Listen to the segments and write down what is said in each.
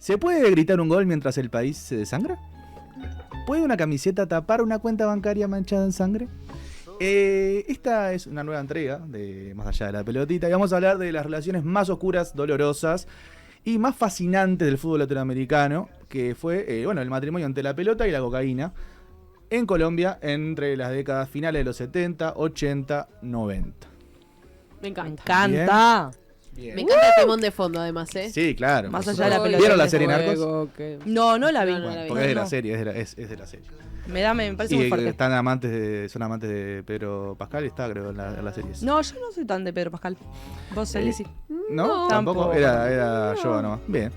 ¿Se puede gritar un gol mientras el país se desangra? ¿Puede una camiseta tapar una cuenta bancaria manchada en sangre? Esta es una nueva entrega de Más allá de la pelotita y vamos a hablar de las relaciones más oscuras, dolorosas y más fascinantes del fútbol latinoamericano, que fue el matrimonio entre la pelota y la cocaína en Colombia entre las décadas finales de los 70, 80, 90. Me encanta. Me encanta. Bien. Me encanta el temón de fondo, además, ¿eh? Sí, claro. Más allá de la pelota. ¿Vieron la serie Narcos? No la vi. No, Bueno, la vi. porque es de la No. serie, es de la serie. Me parece muy Y fuerte. son amantes de Pedro Pascal, está creo en la serie. No, yo no soy tan de Pedro Pascal. Vos, Eli, sí. ¿No? No. Tampoco. Tampoco. Era yo nomás. Bien.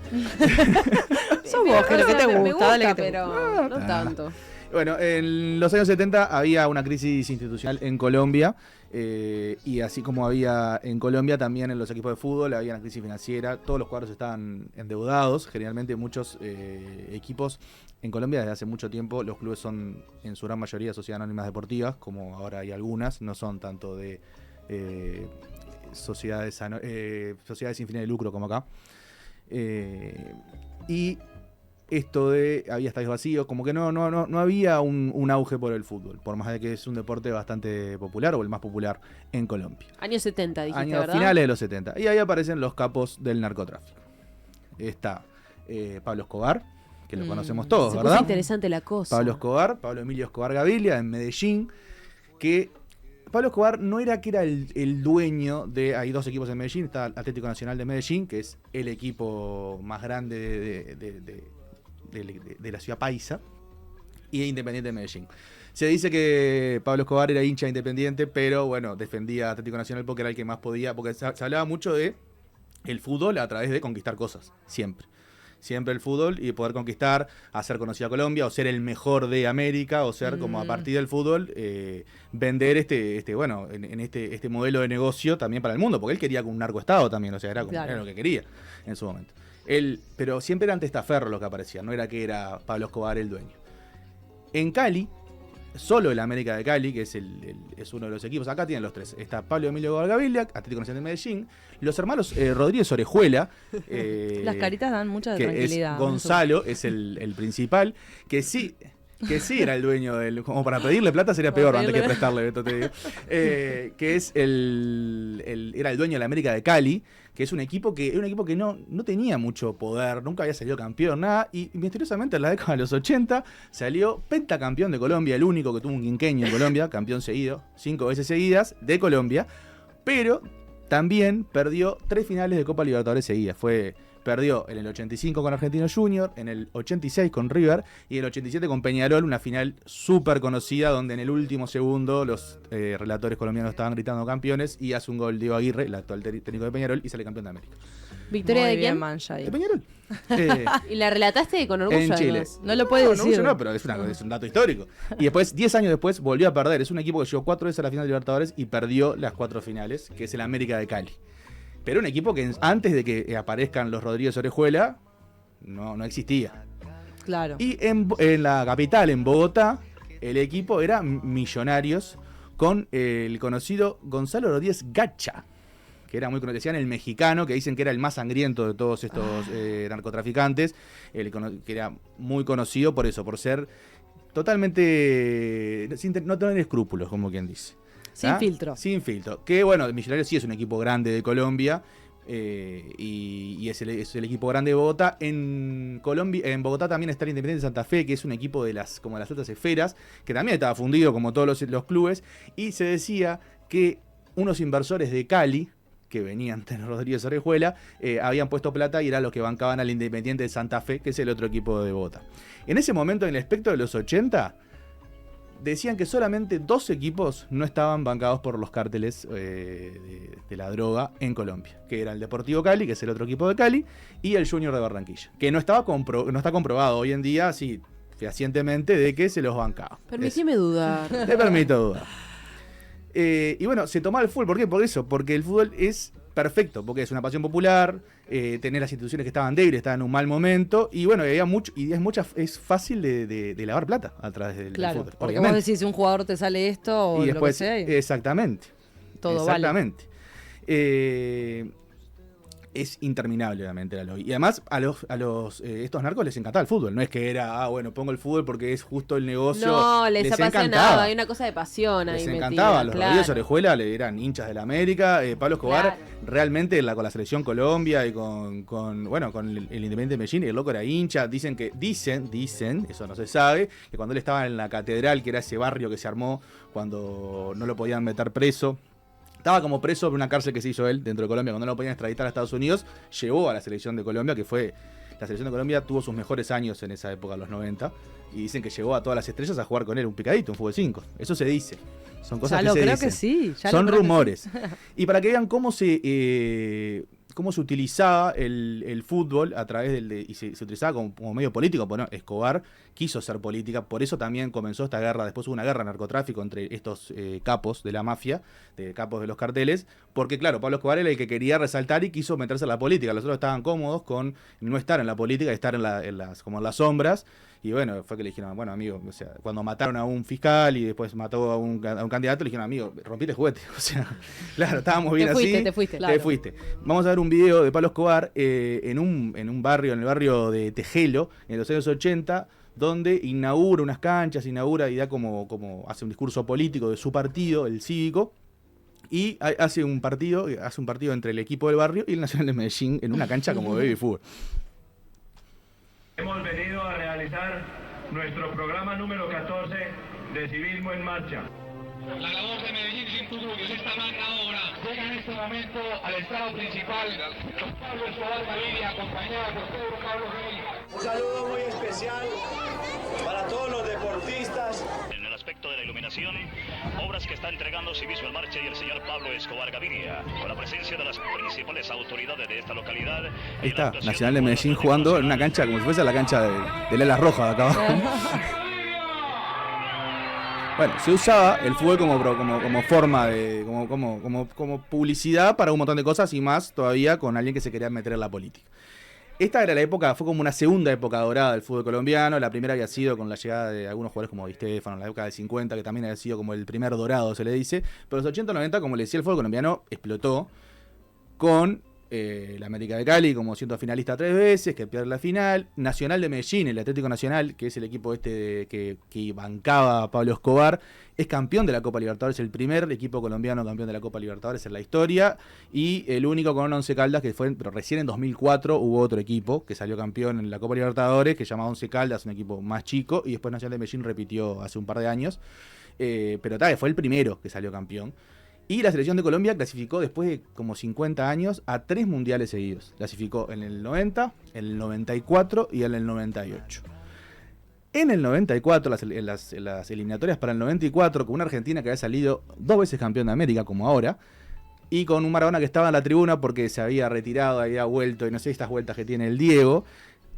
Sos vos, que lo que te gusta, me gusta, dale que te pero no tanto. Bueno, en los años 70 había una crisis institucional en Colombia y así como había en Colombia, también en los equipos de fútbol había una crisis financiera. Todos los cuadros estaban endeudados. Generalmente muchos equipos en Colombia desde hace mucho tiempo, los clubes son en su gran mayoría sociedades anónimas deportivas, como ahora hay algunas, no son tanto de sociedades sin fines de lucro como acá. Y esto había estadios vacíos, como que no había un auge por el fútbol, por más de que es un deporte bastante popular o el más popular en Colombia. Años 70, dijiste, Años ¿verdad? finales de los 70. Y ahí aparecen los capos del narcotráfico. Está Pablo Escobar, que lo conocemos todos, Se ¿verdad? puso interesante la cosa. Pablo Emilio Escobar Gaviria en Medellín, que Pablo Escobar no era que era el dueño de... Hay dos equipos en Medellín, está Atlético Nacional de Medellín, que es el equipo más grande de la ciudad paisa, y Independiente de Medellín. Se dice que Pablo Escobar era hincha Independiente, pero bueno, defendía a Atlético Nacional porque era el que más podía, porque se hablaba mucho de el fútbol a través de conquistar cosas, siempre el fútbol y poder conquistar, hacer conocida a Colombia o ser el mejor de América o ser como a partir del fútbol vender este modelo de negocio también para el mundo, porque él quería un narcoestado también, o sea, era lo que quería en su momento. Pero siempre era ante Testaferro lo que aparecía, no era que era Pablo Escobar el dueño. En Cali, solo el América de Cali, que es uno de los equipos, acá tienen los tres, está Pablo Emilio Escobar Gaviria, Atlético Nacional de Medellín, los hermanos Rodríguez Orejuela, Las caritas dan mucha que tranquilidad. es Gonzalo, es el principal, que sí era el dueño como para pedirle plata sería peor antes que prestarle, Beto, te digo. Que es era el dueño de la América de Cali, que es un equipo que no tenía mucho poder, nunca había salido campeón, nada, y misteriosamente en la década de los 80 salió pentacampeón de Colombia, el único que tuvo un quinqueño en Colombia, campeón seguido, 5 veces seguidas de Colombia, pero también perdió 3 finales de Copa Libertadores seguidas. Perdió en el 85 con Argentinos Junior, en el 86 con River y en el 87 con Peñarol, una final súper conocida donde en el último segundo los relatores colombianos estaban gritando campeones y hace un gol Diego Aguirre, el actual técnico de Peñarol, y sale campeón de América. ¿Victoria Muy de bien, quién? Mancha ahí. ¿De Peñarol? Y la relataste con orgullo. En Chile. además. No lo puede decir. No, pero es un dato histórico. Y después, 10 años después, volvió a perder. Es un equipo que llegó 4 veces a la final de Libertadores y perdió las 4 finales, que es el América de Cali. Pero un equipo que antes de que aparezcan los Rodríguez Orejuela, no existía. Claro. Y en la capital, en Bogotá, el equipo era Millonarios con el conocido Gonzalo Rodríguez Gacha, que era muy conocido, decían el mexicano, que dicen que era el más sangriento de todos estos narcotraficantes, que era muy conocido por eso, por ser totalmente, no tener escrúpulos, como quien dice. Sin filtro. Sin filtro. Que bueno, Millonarios sí es un equipo grande de Colombia y es el equipo grande de Bogotá. En Bogotá también está el Independiente Santa Fe, que es un equipo como de las altas esferas, que también estaba fundido como todos los clubes. Y se decía que unos inversores de Cali, que venían de Rodríguez Orejuela, habían puesto plata y eran los que bancaban al Independiente de Santa Fe, que es el otro equipo de Bogotá. En ese momento, en el espectro de los 80... decían que solamente 2 equipos no estaban bancados por los cárteles de la droga en Colombia, que era el Deportivo Cali, que es el otro equipo de Cali, y el Junior de Barranquilla, que no está comprobado hoy en día, sí, fehacientemente, de que se los bancaba. Permitime dudar. Te permito dudar. Y bueno, se tomaba el fútbol, ¿por qué? Por eso, porque el fútbol es perfecto, porque es una pasión popular, tener las instituciones que estaban débiles, estaban en un mal momento, y bueno, había mucho, y es fácil de lavar plata a través del fútbol. Porque obviamente. vos decís, un jugador te sale esto o Y después, lo que sea. exactamente. Todo vale. Exactamente. es interminable obviamente la lobby. Y además a los estos narcos les encantaba el fútbol, no es que era, bueno, pongo el fútbol porque es justo el negocio. No, les apasionaba, encantaba. hay una cosa de pasión ahí Les metida, encantaba, los claro. Rodríguez Orejuela eran hinchas de la América, Pablo Escobar Claro. realmente con la selección Colombia y con el Independiente de Medellín, el loco era hincha, dicen, eso no se sabe, que cuando él estaba en la catedral, que era ese barrio que se armó cuando no lo podían meter preso, estaba como preso por una cárcel que se hizo él dentro de Colombia, cuando no lo podían extraditar a Estados Unidos, llevó a la selección de Colombia, que fue... La selección de Colombia tuvo sus mejores años en esa época, los 90, y dicen que llevó a todas las estrellas a jugar con él, un picadito, un fútbol 5. Eso se dice. Son cosas Ya que lo se creo dicen. que sí. Son rumores. Y para que vean cómo se utilizaba el fútbol a través y se utilizaba como medio político. Bueno, Escobar quiso ser política, por eso también comenzó esta guerra. Después hubo una guerra de narcotráfico entre estos capos de la mafia, de capos de los carteles, porque claro, Pablo Escobar era el que quería resaltar y quiso meterse en la política. Los otros estaban cómodos con no estar en la política y estar en las sombras. Y bueno, fue que le dijeron, bueno, amigo, o sea, cuando mataron a un fiscal y después mató a un candidato, le dijeron, amigo, rompiste el juguete. O sea, claro, estábamos bien así. Te fuiste. Te fuiste. Vamos a ver un video de Pablo Escobar en el barrio de Tejelo, en los años 80, donde inaugura unas canchas, y da como hace un discurso político de su partido, el Cívico, y hace un partido entre el equipo del barrio y el Nacional de Medellín en una cancha como de baby fútbol. Hemos venido a realizar nuestro programa número 14 de Civismo en Marcha. La labor de Medellín sin tu es esta magna obra. Llega en este momento al estrado principal don Pablo Escobar Gaviria, acompañado por Pedro Pablo Gay. Un saludo muy especial para todos los deportistas. En el aspecto de la iluminación, obras que está entregando Civismo en Marcha y el señor Pablo Escobar Gaviria, con la presencia de las principales autoridades de esta localidad. Ahí está, Nacional de Medellín jugando en una cancha como si fuese la cancha de Lela Roja de acá abajo. Bueno, se usaba el fútbol como forma de. como publicidad para un montón de cosas, y más todavía con alguien que se quería meter en la política. Esta era la época, fue como una segunda época dorada del fútbol colombiano. La primera había sido con la llegada de algunos jugadores como Di Stéfano, en la época del 50, que también había sido como el primer dorado, se le dice. Pero los 80-90, como le decía, el fútbol colombiano explotó con la América de Cali como siendo finalista 3 veces, que pierde la final. Nacional de Medellín, el Atlético Nacional, que es el equipo que bancaba a Pablo Escobar, es campeón de la Copa Libertadores, el primer equipo colombiano campeón de la Copa Libertadores en la historia, y el único con 11 Caldas, pero recién en 2004 hubo otro equipo que salió campeón en la Copa Libertadores, que se llama 11 Caldas, un equipo más chico, y después Nacional de Medellín repitió hace un par de años, pero fue el primero que salió campeón. Y la selección de Colombia clasificó después de como 50 años a 3 mundiales seguidos. Clasificó en el 90, en el 94 y en el 98. En el 94, en las eliminatorias para el 94, con una Argentina que había salido 2 veces campeón de América, como ahora, y con un Maradona que estaba en la tribuna porque se había retirado, había vuelto, y no sé, estas vueltas que tiene el Diego.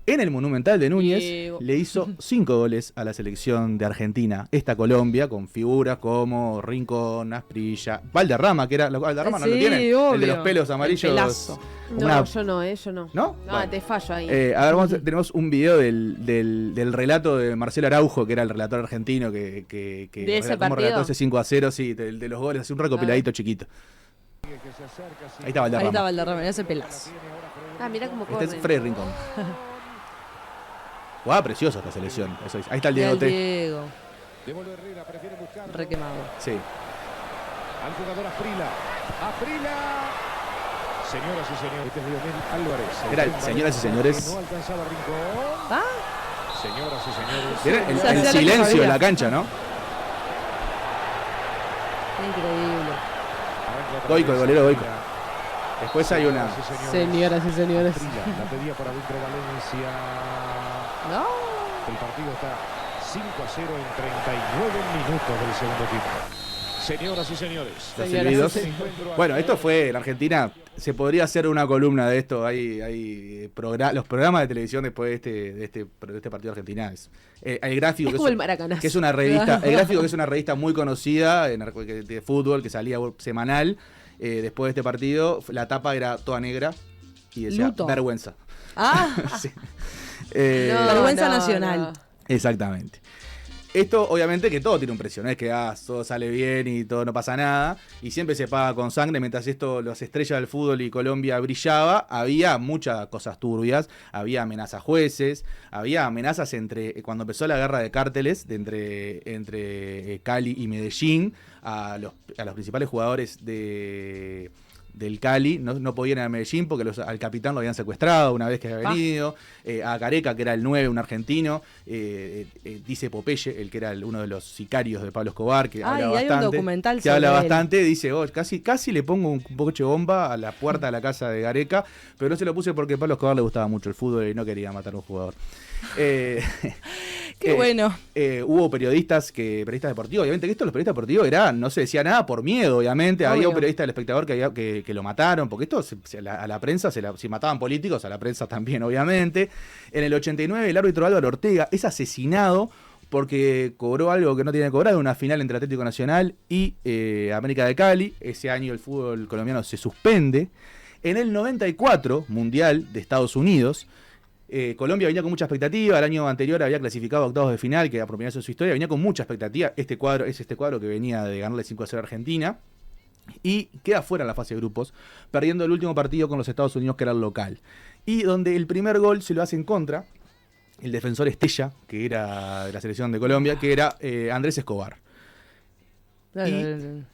En el Monumental de Núñez le hizo 5 goles a la selección de Argentina. Esta Colombia, con figuras como Rincón, Asprilla, Valderrama, que era... Valderrama no lo tiene, obvio. el de los pelos amarillos. El pelazo. No, yo no. ¿No? No, Bueno. te fallo ahí. A ver, tenemos un video del relato de Marcelo Araujo, que era el relator argentino que ¿De ese cómo partido? relató ese 5-0, sí, de los goles, hace un recopiladito chiquito. Ahí está Valderrama. Ahí está Valderrama, ese pelazo. Mira cómo Este corre. es Freddy Rincón. Jugaba precioso esta selección. Eso es. Ahí está el Mira Diego el T. Diego. Devuelve Herrera, prefiere buscarlo. Requemado. Sí. Al jugador Asprila. ¡Asprila! Señoras y señores, este es Leonel Álvarez. Era el señoras y señores. Que no alcanzaba Rincón. Ah, Señoras y señores. Era Se el hacía lo que silencio sabía. de la cancha, ¿no? increíble. Arranca otra Goico, vez. el golero Goico. Después hay una... Señoras y señores. Asprila, la pedía por adentro Valencia. No. El partido está 5-0 en 39 minutos del segundo tiempo. Señoras y señores. Los Señoras y silbidos. señores. Bueno, esto fue en Argentina. Se podría hacer una columna de esto. Hay los programas de televisión después de este partido de Argentina. El gráfico Es que como el Maracanazo. que es una revista. El gráfico que es una revista muy conocida de fútbol que salía semanal. Después de este partido, la tapa era toda negra y decía Luto. vergüenza. Ah, Sí. vergüenza nacional. Exactamente. Esto, obviamente, que todo tiene un precio, no es que todo sale bien y todo no pasa nada, y siempre se paga con sangre. Mientras las estrellas del fútbol y Colombia brillaba, había muchas cosas turbias, había amenazas a jueces, había amenazas cuando empezó la guerra de cárteles entre Cali y Medellín, a los principales jugadores del Cali no podían ir a Medellín porque al capitán lo habían secuestrado una vez que había venido, a Gareca, que era el 9, un argentino, dice Popeye, el que era uno de los sicarios de Pablo Escobar, que habla bastante, hay un documental que habla sobre él. bastante, dice, casi le pongo un coche bomba a la puerta de la casa de Gareca, pero no se lo puse porque a Pablo Escobar le gustaba mucho el fútbol y no quería matar a un jugador. Qué bueno. Hubo periodistas deportivos, obviamente que los periodistas deportivos no se decía nada por miedo, obviamente. Había un periodista del Espectador que lo mataron, porque esto a la prensa, si mataban políticos, a la prensa también, obviamente. En el 89 el árbitro Álvaro Ortega es asesinado porque cobró algo que no tenía que cobrar, una final entre Atlético Nacional y América de Cali. Ese año el fútbol colombiano se suspende. En el 94, Mundial de Estados Unidos, Colombia venía con mucha expectativa. El año anterior había clasificado a octavos de final, que a propósito de su historia venía con mucha expectativa. Este cuadro que venía de ganarle 5-0 a Argentina, y queda fuera en la fase de grupos, perdiendo el último partido con los Estados Unidos, que era el local, y donde el primer gol se lo hace en contra el defensor Estella, que era de la selección de Colombia, que era Andrés Escobar. Y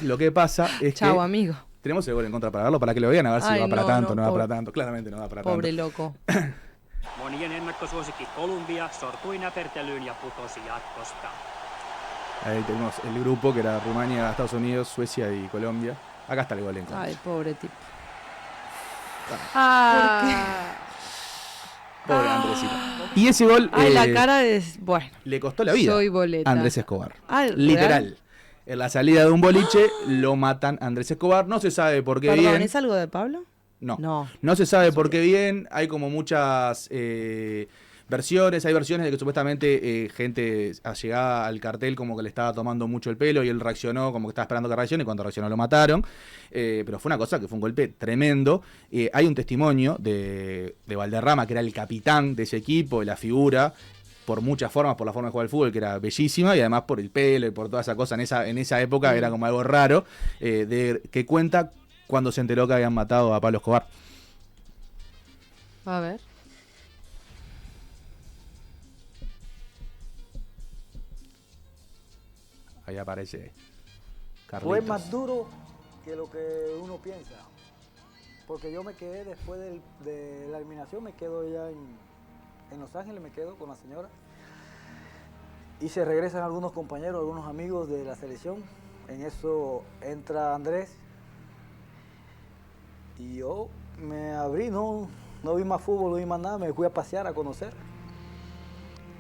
lo que pasa es Chau, que amigo. tenemos el gol en contra para verlo, para que lo vean, a ver si Ay, va para no, tanto, no, no va pobre. para tanto. Claramente no va para Pobre tanto. loco. Monien ennakkosuosikki Colombia sortui näpertelyyn ja putosi jatkosta. Ahí tenemos el grupo, que era Rumania, Estados Unidos, Suecia y Colombia. Acá está el gol en contra. Ay, pobre tipo. Pobre Andresito. Y ese gol Ay, la cara es... Bueno. le costó la vida Soy boleta. a Andrés Escobar. Ah, Literal. ¿real? En la salida de un boliche lo matan a Andrés Escobar. No se sabe por qué Perdón, bien. ¿es algo de Pablo? No se sabe por qué bien. Hay como muchas versiones. Hay versiones de que supuestamente gente allegada al cartel como que le estaba tomando mucho el pelo y él reaccionó como que estaba esperando que reaccione, y cuando reaccionó lo mataron. Pero fue una cosa que fue un golpe tremendo. Hay un testimonio de Valderrama, que era el capitán de ese equipo, de la figura, por muchas formas, por la forma de jugar al fútbol, que era bellísima, y además por el pelo y por toda esa cosa. En esa época era como algo raro, que cuenta cuando se enteró que habían matado a Pablo Escobar. A ver. Ahí aparece Fue Carlitos. más duro que lo que uno piensa. Porque yo me quedé después de la eliminación, me quedo ya en Los Ángeles, me quedo con la señora. Y se regresan algunos compañeros, algunos amigos de la selección. En eso entra Andrés. Y yo me abrí, no vi más fútbol, no vi más nada, me fui a pasear, a conocer.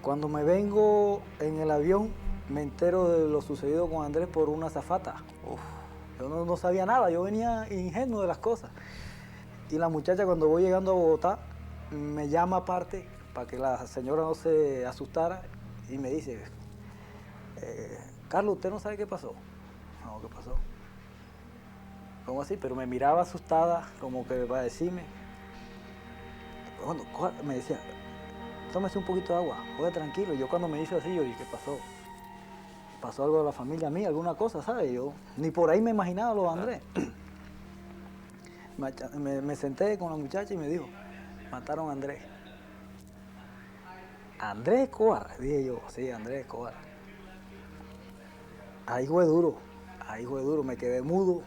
Cuando me vengo en el avión, me entero de lo sucedido con Andrés por una azafata. Yo no sabía nada, yo venía ingenuo de las cosas. Y la muchacha, cuando voy llegando a Bogotá, me llama aparte para que la señora no se asustara y me dice, Carlos, ¿usted no sabe qué pasó? No, ¿qué pasó? ¿Cómo así? Pero me miraba asustada, como que va a decirme. Bueno, me decía, tómese un poquito de agua, juegue tranquilo. Y yo cuando me hizo así, yo dije, ¿qué pasó? ¿Pasó algo a la familia mía, alguna cosa, sabes? Yo ni por ahí me imaginaba lo de Andrés. Me senté con la muchacha y me dijo, mataron a Andrés. ¿Andrés Escobar? Dije yo, sí, Andrés Escobar. Ahí fue duro, me quedé mudo,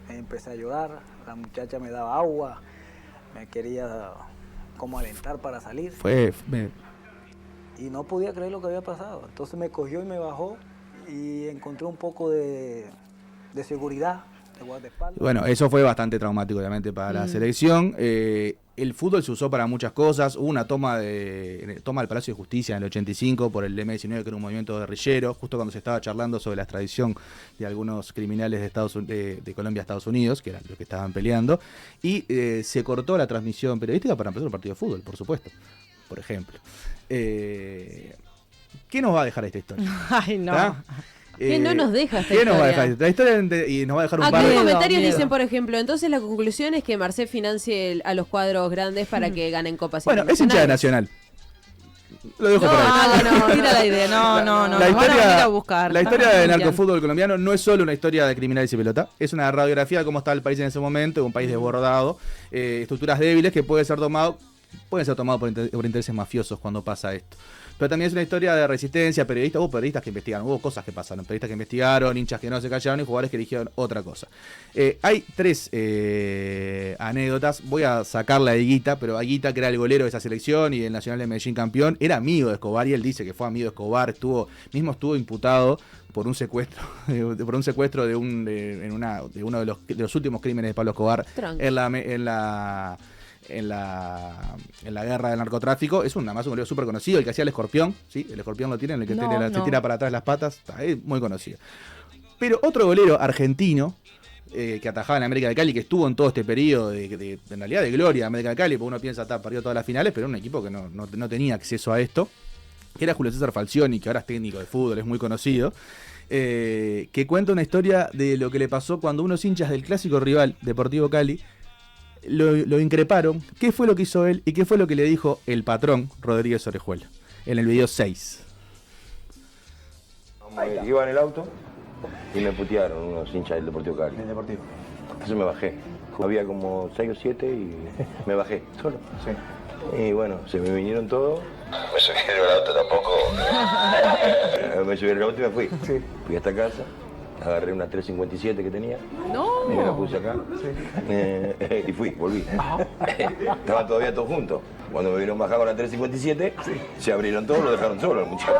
empecé a llorar, la muchacha me daba agua, me quería como alentar para salir. Y no podía creer lo que había pasado. Entonces me cogió y me bajó y encontré un poco de seguridad, de guardaespaldas. Bueno, eso fue bastante traumático, obviamente, para la selección. El fútbol se usó para muchas cosas. Hubo una toma del Palacio de Justicia en el 85 por el M-19, que era un movimiento guerrillero, justo cuando se estaba charlando sobre la extradición de algunos criminales de Colombia a Estados Unidos, que eran los que estaban peleando, y se cortó la transmisión periodística para empezar un partido de fútbol, por supuesto, por ejemplo. ¿Qué nos va a dejar esta historia? Ay, no. ¿Ah? ¿Qué no nos deja esta ¿Qué historia? nos va a dejar esta historia? Y nos va a dejar un Acá par en de... los comentarios miedo. dicen, por ejemplo, entonces la conclusión es que Marcel financie a los cuadros grandes para que ganen copas Bueno, es hincha de internacionales. Nacional. Lo dejo por ahí. No, tira la idea. No. La Nos van a venir a buscar. La historia del narcofútbol colombiano no es solo una historia de criminales y pelota, es una radiografía de cómo está el país en ese momento, un país desbordado, estructuras débiles que pueden ser tomados por intereses mafiosos cuando pasa esto. Pero también es una historia de resistencia, periodistas que investigaron, hubo cosas que pasaron, periodistas que investigaron, hinchas que no se callaron y jugadores que eligieron otra cosa. Hay 3 anécdotas, voy a sacarla de Higuita, pero Higuita, que era el golero de esa selección y el Nacional de Medellín campeón, era amigo de Escobar y él dice que fue amigo de Escobar, estuvo imputado por un secuestro de uno de los últimos crímenes de Pablo Escobar en la guerra del narcotráfico. Es un golero súper conocido, el que hacía el escorpión, ¿sí? El escorpión lo tienen, el que se tira para atrás las patas, es muy conocido. Pero otro golero argentino que atajaba en América de Cali, que estuvo en todo este periodo en realidad de gloria de América de Cali, porque uno piensa perdió todas las finales, pero era un equipo que no tenía acceso a esto, que era Julio César Falcioni, que ahora es técnico de fútbol, es muy conocido, que cuenta una historia de lo que le pasó cuando unos hinchas del clásico rival Deportivo Cali lo increparon, qué fue lo que hizo él y qué fue lo que le dijo el patrón Rodríguez Orejuela en el video 6. Iba en el auto y me putearon unos hinchas del Deportivo Cali. ¿El Deportivo? Entonces me bajé. Había como 6 o 7 y me bajé. ¿Solo? Sí. Y bueno, se me vinieron todos. Me subieron el auto tampoco. Me subieron el auto y me fui. Sí. Fui hasta casa. Agarré una 357 que tenía. No. Y me la puse acá. Sí. Y volví. Estaban todavía todos juntos. Cuando me vieron bajar con la 357, sí, se abrieron todos, lo dejaron solo al muchacho.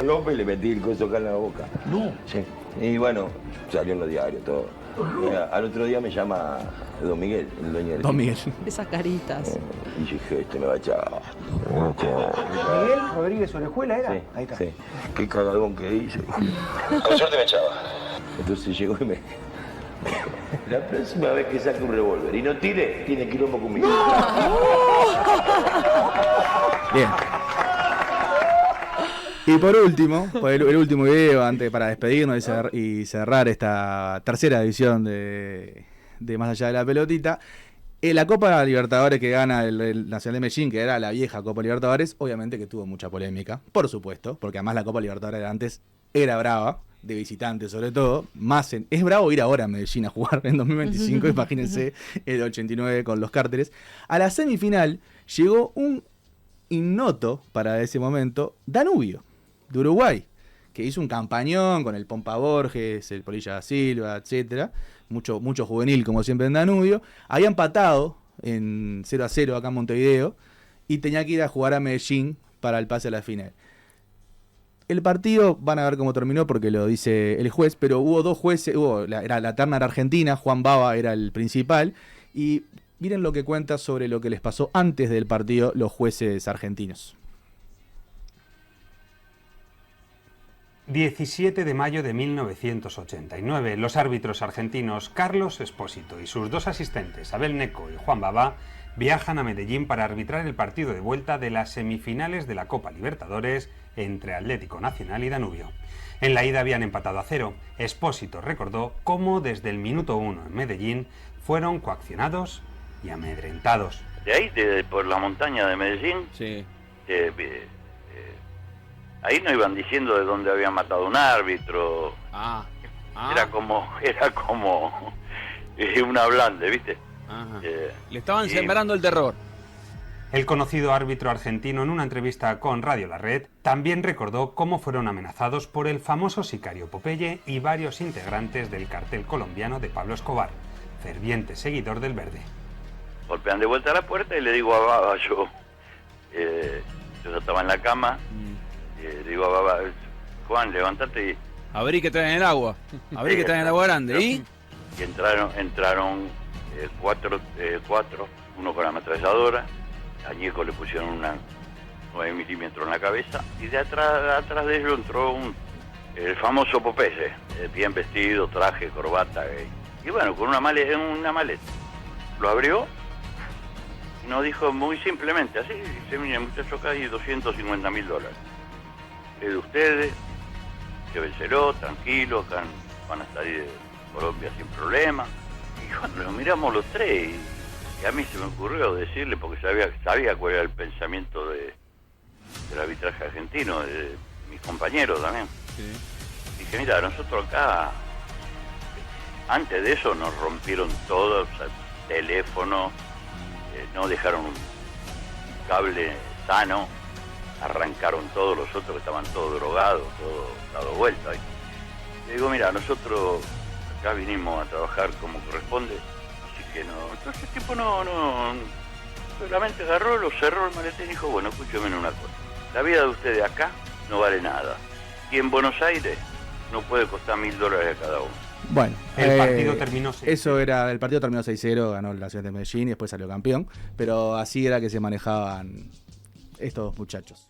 López le metí el coso acá en la boca. No. Sí. Y bueno, salió en los diarios todo. Al otro día me llama Don Miguel, el dueño del Don Miguel. Esas caritas. Y yo dije, me va a echar. ¿Miguel Rodríguez Orejuela era? Sí, ahí está. Sí. Qué cagadón que hice. Con suerte me echaba. Entonces llegó y la próxima vez que saque un revólver y no tire, tiene quilombo conmigo. Bien. Y por último, el último video, para despedirnos y cerrar esta tercera edición de Más Allá de la Pelotita, la Copa Libertadores que gana el Nacional de Medellín, que era la vieja Copa Libertadores, obviamente que tuvo mucha polémica, por supuesto, porque además la Copa Libertadores de antes era brava, de visitantes sobre todo, es bravo ir ahora a Medellín a jugar en 2025, imagínense el 89 con los Cárteres. A la semifinal llegó un ignoto para ese momento, Danubio, de Uruguay, que hizo un campañón con el Pompa Borges, el Polilla da Silva, etcétera, mucho juvenil como siempre en Danubio. Había empatado en 0-0 acá en Montevideo y tenía que ir a jugar a Medellín para el pase a la final. El partido, van a ver cómo terminó porque lo dice el juez, pero hubo 2 jueces, la terna era argentina, Juan Bava era el principal, y miren lo que cuenta sobre lo que les pasó antes del partido los jueces argentinos. 17 de mayo de 1989, los árbitros argentinos Carlos Espósito y sus 2 asistentes, Abel Neco y Juan Bava, viajan a Medellín para arbitrar el partido de vuelta de las semifinales de la Copa Libertadores entre Atlético Nacional y Danubio. En la ida habían empatado a 0. Espósito recordó cómo desde el minuto 1 en Medellín fueron coaccionados y amedrentados. De ahí, por la montaña de Medellín, sí. Ahí no iban diciendo de dónde habían matado a un árbitro. Era como una blande, ¿viste? Le estaban sembrando el terror. El conocido árbitro argentino, en una entrevista con Radio La Red, también recordó cómo fueron amenazados por el famoso sicario Popeye y varios integrantes del cartel colombiano de Pablo Escobar, ferviente seguidor del verde. Golpean de vuelta a la puerta y le digo a Baba, yo ya estaba en la cama, le digo a Baba, Juan, levántate y... Abrí que traen el agua, abrí que traen el agua grande, ¿y? Y entraron 4, uno con la ametralladora, a Ñeco le pusieron una 9 milímetros en la cabeza, y de atrás de ellos entró el famoso Popeye, bien vestido, traje, corbata, y bueno, con una maleta. Lo abrió y nos dijo muy simplemente, así, dice, mire muchachos, acá hay $250.000. Es de ustedes, llévenselo, tranquilos, acá van a salir de Colombia sin problema. Y bueno, nos miramos los 3 y a mí se me ocurrió decirle, porque sabía cuál era el pensamiento de la arbitraje argentino, de mis compañeros también. Dije, mira, nosotros acá, antes de eso nos rompieron todo, o sea, teléfono, no dejaron un cable sano, arrancaron todos los otros que estaban todos drogados, todos dado vuelta. Y digo, mira, nosotros acá vinimos a trabajar como corresponde, así que no. Entonces el tipo no, solamente agarró, lo cerró el maletín y dijo, bueno, escúcheme una cosa, la vida de ustedes acá no vale nada, y en Buenos Aires no puede costar $1.000 a cada uno. Bueno, el partido terminó 6-0. Eso era, el partido terminó 6-0, ganó la ciudad de Medellín y después salió campeón, pero así era que se manejaban estos muchachos.